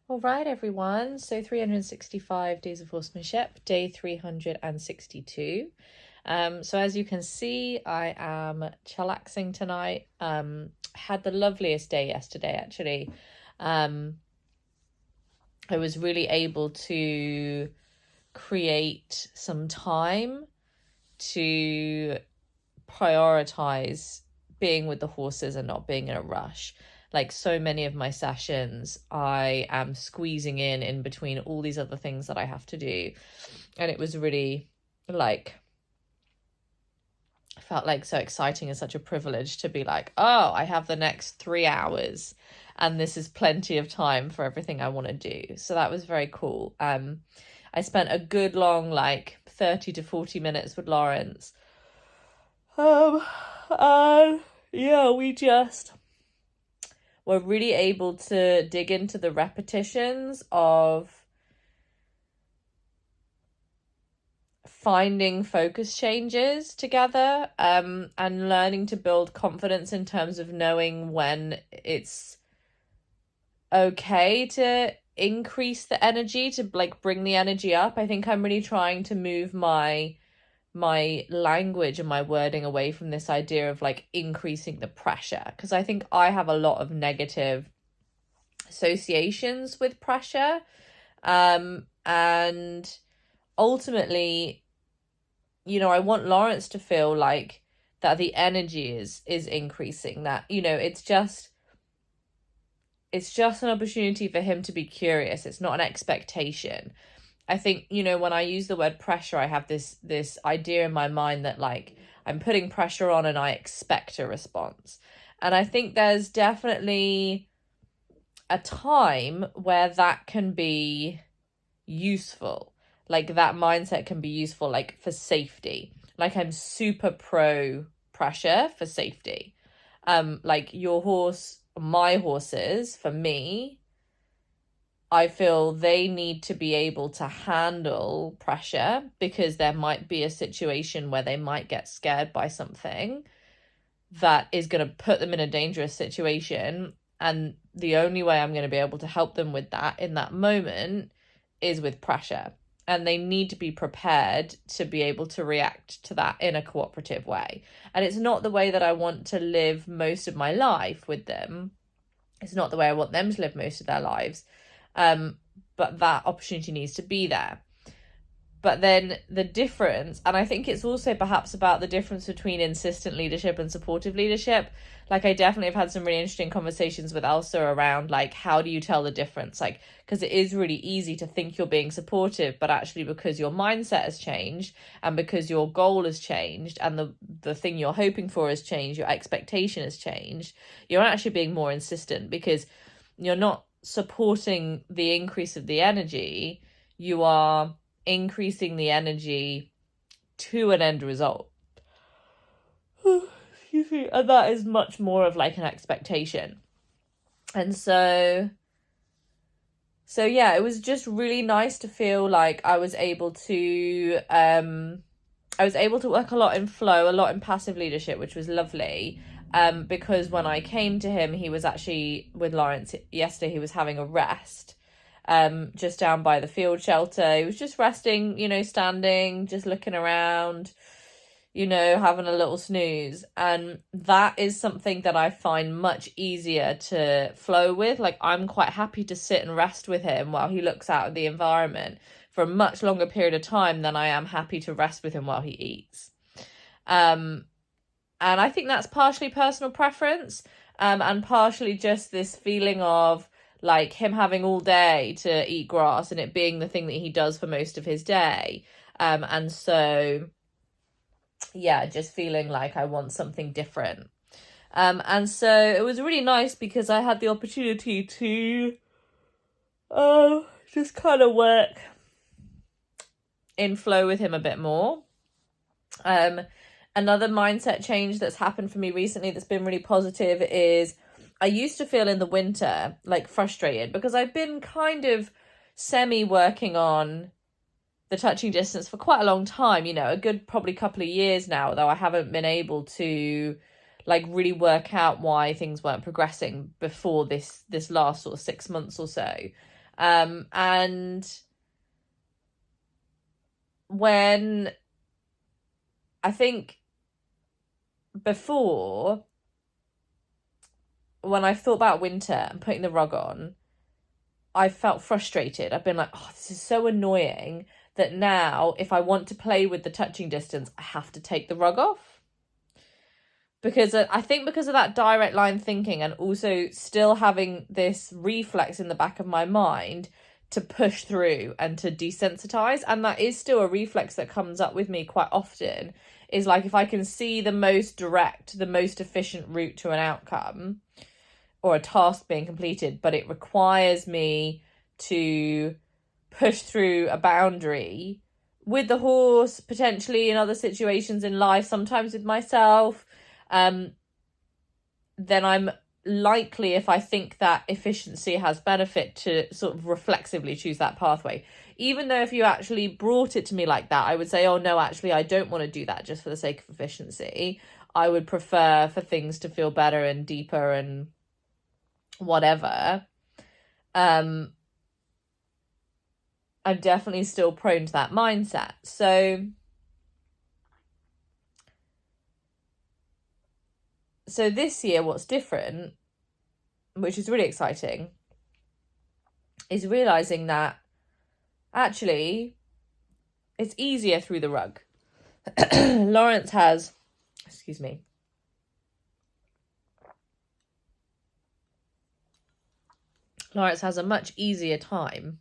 All right, everyone. So 365 Days of Horsemanship, day 362. So as you can see, I am chillaxing tonight. Had the loveliest day yesterday, actually. I was really able to create some time to prioritize being with the horses and not being in a rush. Like so many of my sessions, I am squeezing in between all these other things that I have to do. And it was really felt like so exciting and such a privilege to be like, oh, I have the next 3 hours and this is plenty of time for everything I want to do. So that was very cool. I spent a good long 30 to 40 minutes with Lawrence. Yeah, we just were really able to dig into the repetitions of finding focus changes together, and learning to build confidence in terms of knowing when it's okay to increase the energy, to bring the energy up. I think I'm really trying to move my language and my wording away from this idea of increasing the pressure, because I think I have a lot of negative associations with pressure, and ultimately, I want Lawrence to feel like that the energy is increasing, that it's just an opportunity for him to be curious. It's not an expectation. I think, when I use the word pressure, I have this idea in my mind that I'm putting pressure on and I expect a response. And I think there's definitely a time where that can be useful. That mindset can be useful, for safety. I'm super pro pressure for safety. Your horse, my horses, for me, I feel they need to be able to handle pressure, because there might be a situation where they might get scared by something that is going to put them in a dangerous situation. And the only way I'm going to be able to help them with that in that moment is with pressure. And they need to be prepared to be able to react to that in a cooperative way. And it's not the way that I want to live most of my life with them. It's not the way I want them to live most of their lives. But that opportunity needs to be there. But then the difference, and I think it's also perhaps about the difference between insistent leadership and supportive leadership. I definitely have had some really interesting conversations with Elsa around how do you tell the difference? Because it is really easy to think you're being supportive, but actually because your mindset has changed and because your goal has changed and the thing you're hoping for has changed, your expectation has changed, you're actually being more insistent, because you're not supporting the increase of the energy, you are increasing the energy to an end result. Excuse me. And that is much more of an expectation. And so yeah, it was just really nice to feel like I was able to work a lot in flow, a lot in passive leadership, which was lovely. Because when I came to him, he was actually with Lawrence yesterday. He was having a rest, just down by the field shelter. He was just resting, standing, just looking around, having a little snooze. And that is something that I find much easier to flow with. I'm quite happy to sit and rest with him while he looks out at the environment for a much longer period of time than I am happy to rest with him while he eats. And I think that's partially personal preference, and partially just this feeling of him having all day to eat grass and it being the thing that he does for most of his day. And so, yeah, just feeling like I want something different. And so it was really nice because I had the opportunity to just kind of work in flow with him a bit more. Another mindset change that's happened for me recently that's been really positive is I used to feel in the winter frustrated because I've been kind of semi-working on the touching distance for quite a long time, a good probably couple of years now, though I haven't been able to really work out why things weren't progressing before this last sort of 6 months or so. And when I think before, when I thought about winter and putting the rug on, I felt frustrated. I've been like, oh, this is so annoying that now if I want to play with the touching distance, I have to take the rug off. Because I think because of that direct line thinking, and also still having this reflex in the back of my mind to push through and to desensitize, and that is still a reflex that comes up with me quite often, is like if I can see the most direct, the most efficient route to an outcome or a task being completed, but it requires me to push through a boundary with the horse, potentially in other situations in life, sometimes with myself, then I'm likely, if I think that efficiency has benefit, to sort of reflexively choose that pathway. Even though if you actually brought it to me like that, I would say, oh no, actually I don't want to do that just for the sake of efficiency. I would prefer for things to feel better and deeper and whatever. I'm definitely still prone to that mindset. So this year, what's different, which is really exciting, is realizing that actually it's easier through the rug. Lawrence has a much easier time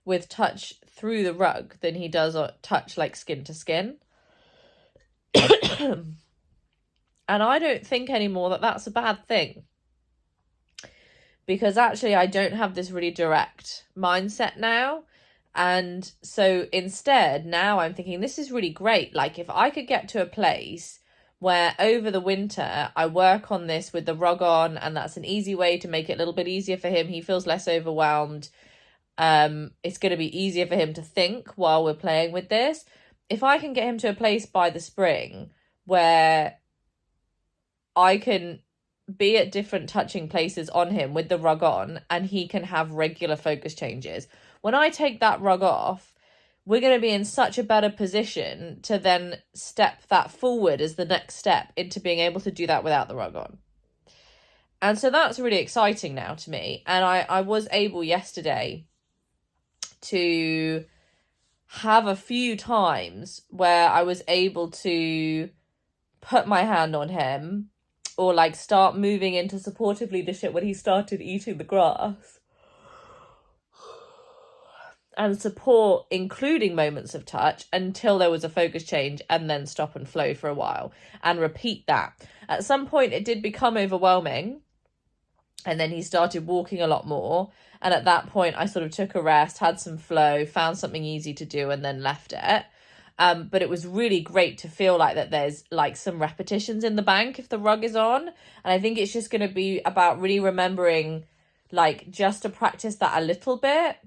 with touch through the rug than he does touch like skin to skin. And I don't think anymore that that's a bad thing, because actually I don't have this really direct mindset now. And so instead, now I'm thinking this is really great. Like if I could get to a place where over the winter I work on this with the rug on, and that's an easy way to make it a little bit easier for him. He feels less overwhelmed. It's going to be easier for him to think while we're playing with this. If I can get him to a place by the spring where I can be at different touching places on him with the rug on, and he can have regular focus changes. When I take that rug off, we're going to be in such a better position to then step that forward as the next step into being able to do that without the rug on. And so that's really exciting now to me. And I was able yesterday to have a few times where I was able to put my hand on him, or like start moving into supportive leadership when he started eating the grass, and support, including moments of touch, until there was a focus change, and then stop and flow for a while and repeat that. At some point it did become overwhelming, and then he started walking a lot more, and at that point I sort of took a rest, had some flow, found something easy to do, and then left it. But it was really great to feel like that there's like some repetitions in the bank if the rug is on. And I think it's just going to be about really remembering, like, just to practice that a little bit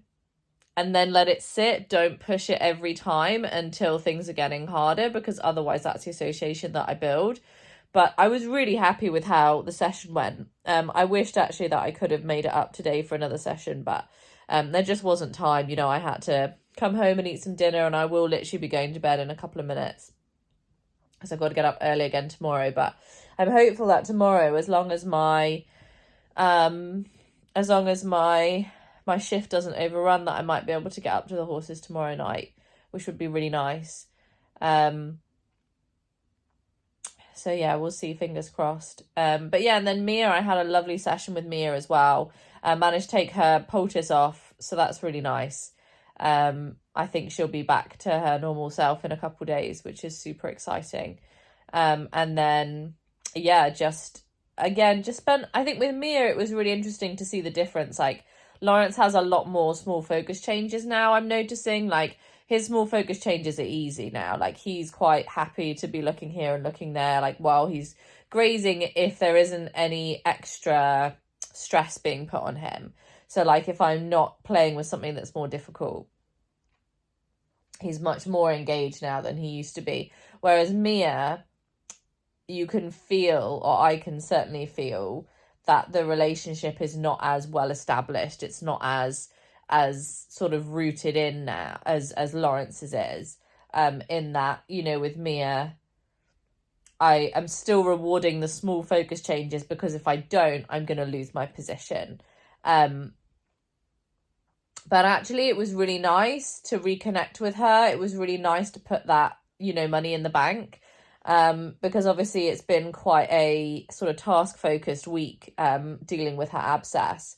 and then let it sit. Don't push it every time until things are getting harder, because otherwise that's the association that I build. But I was really happy with how the session went. I wished actually that I could have made it up today for another session, but there just wasn't time. You know, I had to come home and eat some dinner, and I will literally be going to bed in a couple of minutes because I've got to get up early again tomorrow. But I'm hopeful that tomorrow, as long as my shift doesn't overrun, that I might be able to get up to the horses tomorrow night, which would be really nice. So yeah, we'll see, fingers crossed. But yeah, and then Mia, I had a lovely session with Mia as well. I managed to take her poultice off, so that's really nice. I think she'll be back to her normal self in a couple of days, which is super exciting. And then yeah, just spent, I think with Mia it was really interesting to see the difference. Like Lawrence has a lot more small focus changes now, I'm noticing. Like his small focus changes are easy now. Like he's quite happy to be looking here and looking there, like while he's grazing, if there isn't any extra stress being put on him. So like if I'm not playing with something that's more difficult, he's much more engaged now than he used to be. Whereas Mia, you can feel, or I can certainly feel, that the relationship is not as well established. It's not as sort of rooted in now as Lawrence's is. In that, you know, with Mia, I am still rewarding the small focus changes, because if I don't, I'm going to lose my position. But actually, it was really nice to reconnect with her. It was really nice to put that, you know, money in the bank, because obviously it's been quite a sort of task-focused week, dealing with her abscess.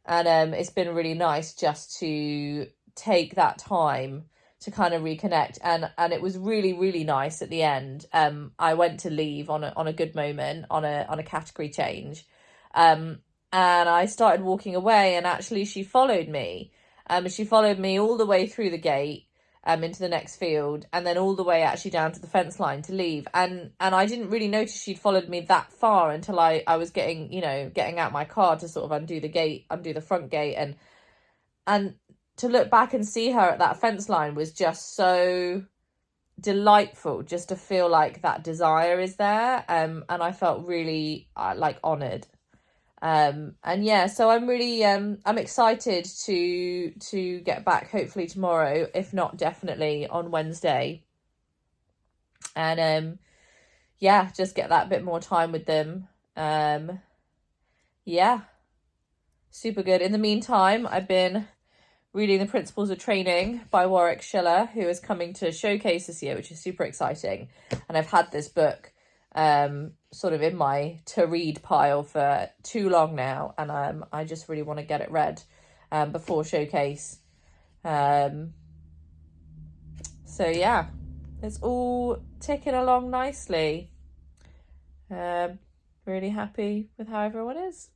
And it's been really nice just to take that time to kind of reconnect. And it was really, really nice at the end. I went to leave on a good moment, on a category change. And I started walking away, and actually she followed me. She followed me all the way through the gate, into the next field, and then all the way actually down to the fence line to leave. And I didn't really notice she'd followed me that far until I was getting out my car to sort of undo the front gate, and to look back and see her at that fence line was just so delightful, just to feel like that desire is there. And I felt really like honoured. And yeah, so I'm really I'm excited to get back, hopefully tomorrow, if not definitely on Wednesday, and yeah, just get that bit more time with them. Yeah, super good. In the meantime, I've been reading The Principles of Training by Warwick Schiller, who is coming to Showcase this year, which is super exciting. And I've had this book sort of in my to read pile for too long now, and I just really want to get it read before Showcase. So yeah, it's all ticking along nicely. Really happy with how everyone is.